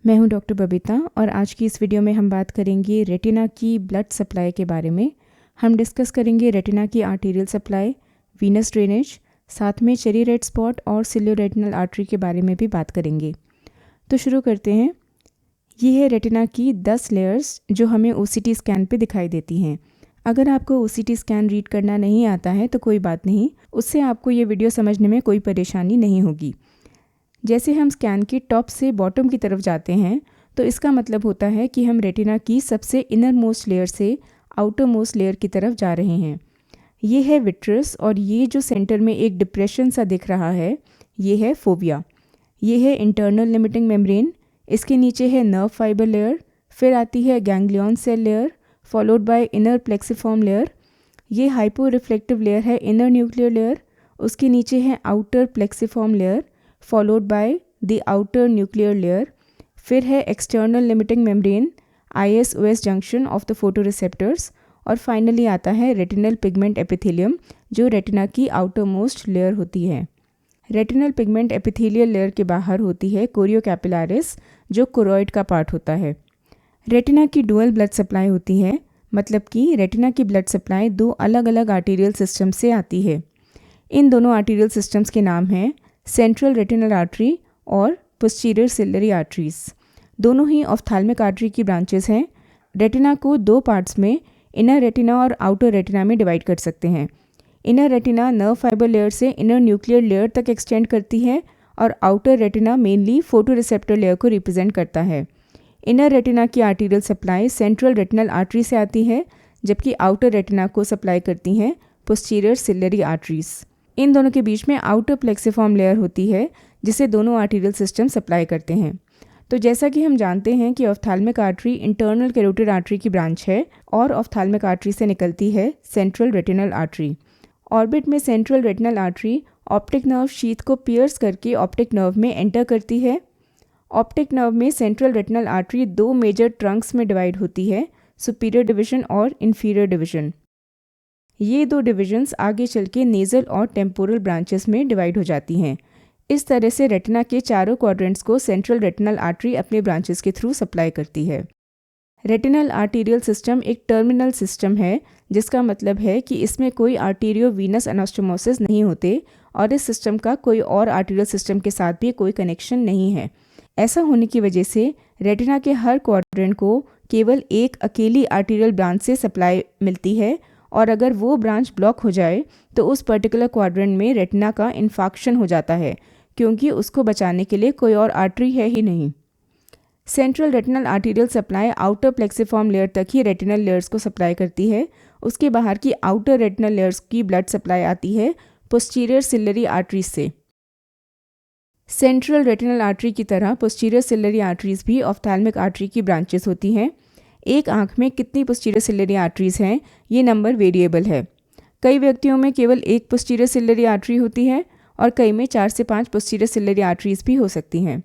मैं हूं डॉक्टर बबीता और आज की इस वीडियो में हम बात करेंगे रेटिना की ब्लड सप्लाई के बारे में। हम डिस्कस करेंगे रेटिना की आर्टेरियल सप्लाई, वीनस ड्रेनेज, साथ में चेरी रेड स्पॉट और सिलियोरेटिनल आर्टरी के बारे में भी बात करेंगे। तो शुरू करते हैं। ये है रेटिना की 10 लेयर्स जो हमें OCT स्कैन पे दिखाई देती हैं। अगर आपको OCT स्कैन रीड करना नहीं आता है तो कोई बात नहीं, उससे आपको ये वीडियो समझने में कोई परेशानी नहीं होगी। जैसे हम स्कैन के टॉप से बॉटम की तरफ जाते हैं तो इसका मतलब होता है कि हम रेटिना की सबसे इनर मोस्ट लेयर से आउटर मोस्ट लेयर की तरफ जा रहे हैं। ये है विट्रस और ये जो सेंटर में एक डिप्रेशन सा दिख रहा है ये है फोविया। ये है इंटरनल लिमिटिंग मेम्ब्रेन, इसके नीचे है नर्व फाइबर लेयर, फिर आती है ganglion cell layer followed by inner plexiform layer. ये हाइपो रिफ्लेक्टिव लेयर है इनर न्यूक्लियर लेयर, उसके नीचे है outer plexiform layer followed by the outer nuclear layer. फिर है external limiting membrane, IS-OS junction of the photoreceptors और finally आता है रेटिनल पिगमेंट एपिथेलियम जो रेटिना की आउटर मोस्ट लेयर होती है। रेटिनल पिगमेंट एपिथेलियल लेयर के बाहर होती है कोरियो कैपिलारिस जो कोरॉइड का पार्ट होता है। रेटिना की डुअल ब्लड सप्लाई होती है, मतलब कि रेटिना की ब्लड सप्लाई दो अलग अलग आर्टेरियल सिस्टम से आती है। इन दोनों आर्टेरियल सिस्टम्स के नाम हैं सेंट्रल रेटिनल आर्टरी और पोस्टीरियर सिलरी आर्टरीज। दोनों ही ऑफ्थाल्मिक आर्टरी की ब्रांचेस हैं। रेटिना को दो पार्ट्स में इनर रेटिना और आउटर रेटिना में डिवाइड कर सकते हैं। Inner retina nerve fibre layer से इनर न्यूक्लियर लेयर तक एक्सटेंड करती है और outer retina mainly photoreceptor layer को रिप्रेजेंट करता है। इनर रेटिना की arterial supply central retinal artery से आती है, जबकि आउटर रेटिना को सप्लाई करती हैं पोस्टीरियर सिलरी आर्टरीज। इन दोनों के बीच में आउटर प्लेक्सिफॉर्म लेयर होती है जिसे दोनों आर्टेरियल सिस्टम सप्लाई करते हैं। तो जैसा कि हम जानते हैं कि ऑफ्थाल्मिक आर्टरी इंटरनल कैरोटिड आर्टरी की ब्रांच है और ऑफ्थाल्मिक आर्टरी से निकलती है सेंट्रल रेटिनल आर्टरी। ऑर्बिट में central retinal artery optic nerve sheath को पियर्स करके ऑप्टिक नर्व में एंटर करती है। ऑप्टिक नर्व में सेंट्रल रेटिनल आर्टरी दो मेजर ट्रंक्स में डिवाइड होती है, सुपीरियर डिवीजन और इन्फीरियर डिवीजन। ये दो डिविजन्स आगे चल के नेज़ल और टेम्पोरल ब्रांचेस में डिवाइड हो जाती हैं। इस तरह से रेटिना के चारों क्वाड्रेंट्स को सेंट्रल रेटिनल आर्टरी अपने ब्रांचेस के थ्रू सप्लाई करती है। रेटिनल आर्टेरियल सिस्टम एक टर्मिनल सिस्टम है, जिसका मतलब है कि इसमें कोई आर्टेरियो वीनस एनास्टोमोसिस नहीं होते और इस सिस्टम का कोई और आर्टेरियल सिस्टम के साथ भी कोई कनेक्शन नहीं है। ऐसा होने की वजह से रेटिना के हर क्वाड्रेंट को केवल एक अकेली आर्टेरियल ब्रांच से सप्लाई मिलती है और अगर वो ब्रांच ब्लॉक हो जाए तो उस पर्टिकुलर क्वाड्रेंट में रेटिना का इन्फाक्शन हो जाता है, क्योंकि उसको बचाने के लिए कोई और आर्टरी है ही नहीं। Central retinal arterial supply outer plexiform layer तक ही रेटिनल लेयर्स को सप्लाई करती है। उसके बाहर की आउटर रेटिनल लेयर्स की ब्लड सप्लाई आती है पोस्टीरियर सिलरी आर्टरीज से। सेंट्रल रेटिनल आर्टरी की तरह पोस्टीरियर सिलरी आर्टरीज भी ऑफ्थाल्मिक आर्टरी की ब्रांचेस होती हैं। एक आंख में कितनी पोस्टीरियर सिलरी आर्टरीज हैं ये नंबर वेरिएबल है। कई व्यक्तियों में केवल एक पोस्टीरियर सिलरी आर्टरी होती है और कई में 4 से 5 पोस्टीरियर सिलरी आर्टरीज भी हो सकती हैं।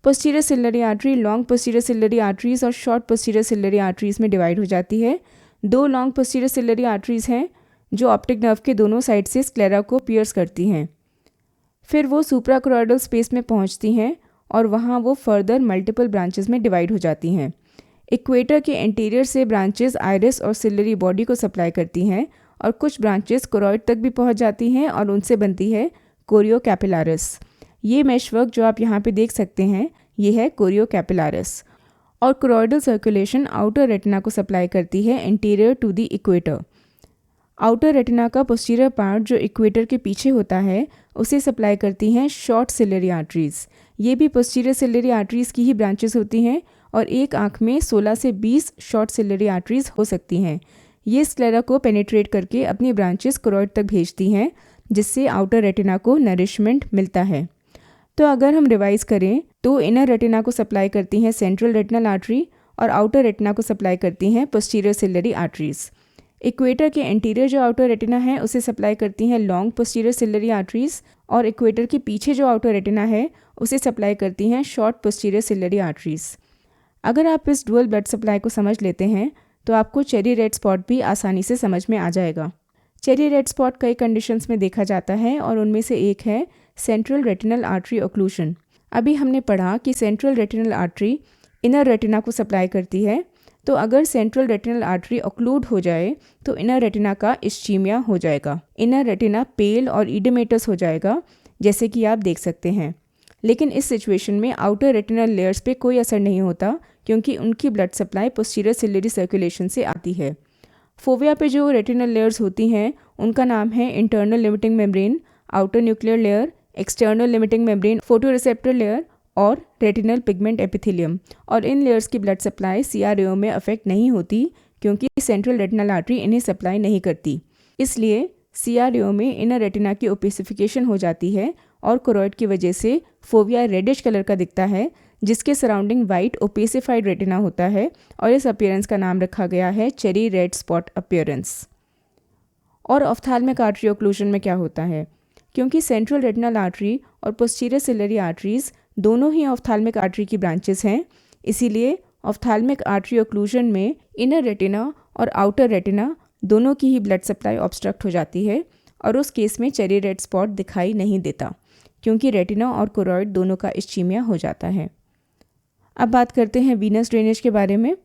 Posterior ciliary artery long posterior ciliary arteries और शॉर्ट पोस्टीरियर सिलरी आर्टरीज में डिवाइड हो जाती है। दो लॉन्ग पोस्टीरियर सिलरी आर्टरीज हैं जो ऑप्टिक नर्व के दोनों साइड से स्क्लेरा को पियर्स करती हैं। फिर वो सुप्राकोरॉइडल स्पेस में पहुंचती हैं और वहाँ वो फर्दर मल्टीपल ब्रांचेस में डिवाइड हो जाती हैं। इक्वेटर के एंटीरियर से ब्रांचेस आइरिस और सिलरी बॉडी को सप्लाई करती हैं और कुछ ब्रांचेस कोरॉइड तक भी पहुंच जाती हैं और उनसे बनती है कोरियो कैपिलारिस। ये मेशवर्क जो आप यहाँ पे देख सकते हैं ये है कोरियो कैपिलारिस। और कोरॉइडल सर्कुलेशन आउटर रेटिना को सप्लाई करती है anterior to the equator. Outer retina का पोस्टीरियर पार्ट जो इक्वेटर के पीछे होता है उसे सप्लाई करती हैं शॉर्ट सिलरी आर्टरीज। ये भी पोस्टीरियर सिलरी आर्टरीज की ही ब्रांचेस होती हैं और एक आंख में 16 से 20 शॉर्ट सिलरी आर्टरीज हो सकती हैं। ये स्क्लेरा को पेनिट्रेट करके अपनी ब्रांचेस कोरॉइड तक भेजती हैं, जिससे आउटर रेटिना को नरिशमेंट मिलता है। तो अगर हम रिवाइज करें तो इनर रेटिना को सप्लाई करती हैं सेंट्रल रेटिनल आर्टरी और आउटर रेटिना को सप्लाई करती हैं पोस्टीरियर सिलरी आर्टरीज। इक्वेटर के एंटीरियर जो आउटर रेटिना है उसे सप्लाई करती हैं लॉन्ग पोस्टीरियर सिलरी आर्टरीज और इक्वेटर के पीछे जो आउटर रेटिना है उसे सप्लाई करती हैं शॉर्ट पोस्टीरियर सिलरी आर्टरीज। अगर आप इस डुअल ब्लड सप्लाई को समझ लेते हैं तो आपको चेरी रेड स्पॉट भी आसानी से समझ में आ जाएगा। चेरी रेड स्पॉट कई कंडीशंस में देखा जाता है और उनमें से एक है सेंट्रल रेटिनल आर्टरी ओक्लूशन। अभी हमने पढ़ा कि central retinal artery inner retina को सप्लाई करती है, तो अगर सेंट्रल रेटिनल आर्टरी ऑक्लूड हो जाए तो इनर रेटिना का इस्चीमिया हो जाएगा। इनर रेटिना पेल और इडेमेटस हो जाएगा, जैसे कि आप देख सकते हैं। लेकिन इस सिचुएशन में आउटर रेटिनल लेयर्स पे कोई असर नहीं होता, क्योंकि उनकी blood supply posterior ciliary circulation से आती है। फोविया पे जो रेटिनल लेयर्स होती हैं उनका नाम है internal limiting membrane, outer nuclear layer, external limiting membrane, photoreceptor layer और रेटिनल पिगमेंट एपिथेलियम। और इन लेयर्स की ब्लड सप्लाई CRAO में अफेक्ट नहीं होती, क्योंकि सेंट्रल रेटिनल आर्टरी इन्हें सप्लाई नहीं करती। इसलिए CRAO में इनर रेटिना की ओपेसिफिकेशन हो जाती है और कोरॉइड की वजह से फोविया रेडिश कलर का दिखता है, जिसके सराउंडिंग वाइट ओपेसिफाइड रेटिना होता है, और इस अपीयरेंस का नाम रखा गया है चेरी रेड स्पॉट अपीयरेंस। और ऑफ्थाल्मिक आर्टरी ओक्लूजन में क्या होता है? क्योंकि सेंट्रल रेटिनल आर्टरी और पोस्टीरियर सिलियरी आर्टरीज दोनों ही ऑफ्थाल्मिक आर्टरी की ब्रांचेस हैं, इसीलिए ऑफ्थाल्मिक आर्टरी ओक्लूजन में इनर रेटिना और आउटर रेटिना दोनों की ही ब्लड सप्लाई ऑब्स्ट्रक्ट हो जाती है, और उस केस में चेरी रेड स्पॉट दिखाई नहीं देता, क्योंकि रेटिना और कोरॉइड दोनों का इस्चीमिया हो जाता है। अब बात करते हैं वीनस ड्रेनेज के बारे में।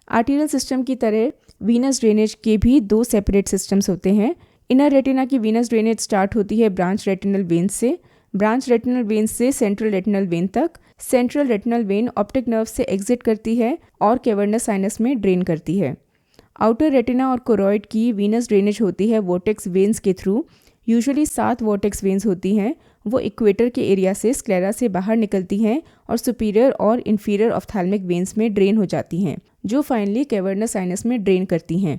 आर्टीरियल सिस्टम की तरह वीनस ड्रेनेज के भी 2 सेपरेट सिस्टम्स होते हैं। इनर रेटिना की वीनस ड्रेनेज स्टार्ट होती है ब्रांच रेटिनल वेन से, ब्रांच रेटिनल वेन से सेंट्रल रेटिनल वेन तक। Central retinal vein optic nerve से एग्जिट करती है और कैवर्नस साइनस में ड्रेन करती है। आउटर रेटिना और कोरॉइड की वीनस ड्रेनेज होती है वोर्टेक्स वेन्स के थ्रू। यूजुअली 7 वोर्टेक्स वेन्स होती हैं, वो इक्वेटर के एरिया से स्क्लेरा से बाहर निकलती हैं और सुपीरियर और इन्फीरियर ऑफ्थाल्मिक वेन्स में ड्रेन हो जाती हैं, जो फाइनली कैवर्नस साइनस में ड्रेन करती हैं।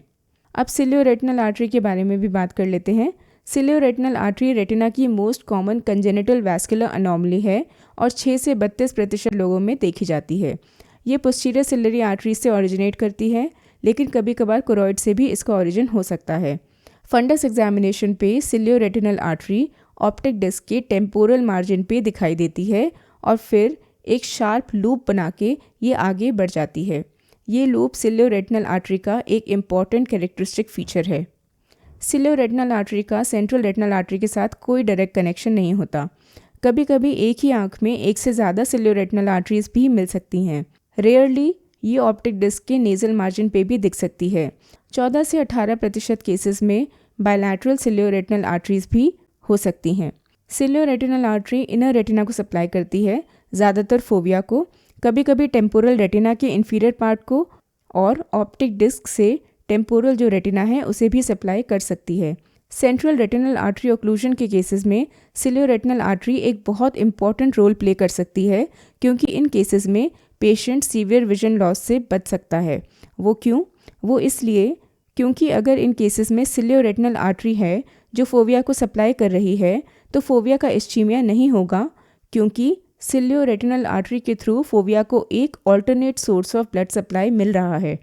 अब सिलियो-रेटिनल आर्टरी के बारे में भी बात कर लेते हैं। सिलियो-रेटिनल आर्टरी रेटिना की most common congenital vascular anomaly है और 6 से 32% लोगों में देखी जाती है। ये पोस्टीरियर सिलियरी आर्टरी से ओरिजिनेट करती है, लेकिन कभी कभार कोरॉइड से भी इसका ओरिजिन हो सकता है। फंडस एग्जामिनेशन पे सिलियो-रेटिनल आर्टरी ऑप्टिक डिस्क के टेम्पोरल मार्जिन पे दिखाई देती है और फिर एक शार्प लूप बना के ये आगे बढ़ जाती है। ये लूप सिलियो-रेटिनल आर्टरी का एक इम्पॉर्टेंट कैरेक्टरिस्टिक फीचर है। सिलियो-रेटिनल आर्टरी का सेंट्रल रेटिनल आर्टरी के साथ कोई डायरेक्ट कनेक्शन नहीं होता। कभी कभी एक ही आंख में एक से ज़्यादा सिलियो-रेटिनल आर्टरीज भी मिल सकती हैं। रेयरली ये ऑप्टिक डिस्क के नेजल मार्जिन पे भी दिख सकती है। 14 से 18% केसेस में बायलैटरल सिलियो-रेटिनल आर्टरीज भी हो सकती हैं। सिलियो-रेटिनल आर्टरी इनर रेटिना को सप्लाई करती है, ज़्यादातर फोविया को, कभी कभी टेम्पोरल रेटिना के इन्फीरियर पार्ट को, और ऑप्टिक डिस्क से टेम्पोरल जो रेटिना है उसे भी सप्लाई कर सकती है। सेंट्रल रेटिनल आर्टरी ओक्लूजन के केसेस में सिलियो-रेटिनल आर्टरी एक बहुत इंपॉर्टेंट रोल प्ले कर सकती है, क्योंकि इन केसेस में पेशेंट सीवियर विजन लॉस से बच सकता है। वो क्यों? वो इसलिए क्योंकि अगर इन केसेस में सिलियो-रेटिनल आर्टरी है जो फोविया को सप्लाई कर रही है, तो फोविया का इस्चीमिया नहीं होगा, क्योंकि सिलियो-रेटिनल आर्टरी के थ्रू फोविया को एक alternate source of blood supply मिल रहा है।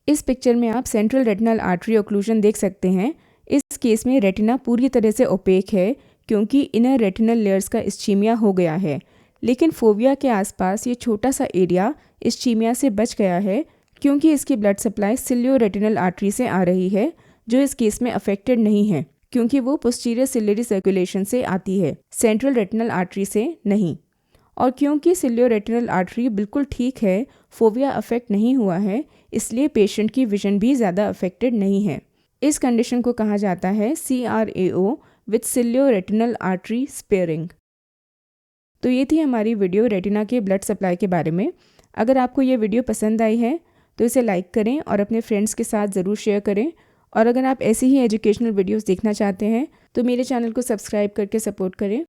इस पिक्चर में आप सेंट्रल रेटिनल आर्टरी ओक्लूजन देख सकते हैं। इस केस में रेटिना पूरी तरह से ओपेक है, क्योंकि इनर रेटिनल लेयर्स का इस्चीमिया हो गया है, लेकिन फोविया के आसपास ये छोटा सा एरिया इस्चीमिया से बच गया है, क्योंकि इसकी ब्लड सप्लाई सिलियो-रेटिनल आर्टरी से आ रही है, जो इस केस में अफेक्टेड नहीं है, क्योंकि वो पोस्टीरियर सिलियरी सर्कुलेशन से आती है, सेंट्रल रेटिनल आर्टरी से नहीं। और क्योंकि सिलियो-रेटिनल आर्टरी बिल्कुल ठीक है, फोविया अफेक्ट नहीं हुआ है, इसलिए पेशेंट की विजन भी ज़्यादा अफेक्टेड नहीं है। इस कंडीशन को कहा जाता है CRAO विथ सिलियो-रेटिनल आर्टरी स्पेयरिंग। तो ये थी हमारी वीडियो रेटिना के ब्लड सप्लाई के बारे में। अगर आपको ये वीडियो पसंद आई है तो इसे लाइक करें और अपने फ्रेंड्स के साथ ज़रूर शेयर करें। और अगर आप ऐसी ही एजुकेशनल वीडियोस देखना चाहते हैं तो मेरे चैनल को सब्सक्राइब करके सपोर्ट करें।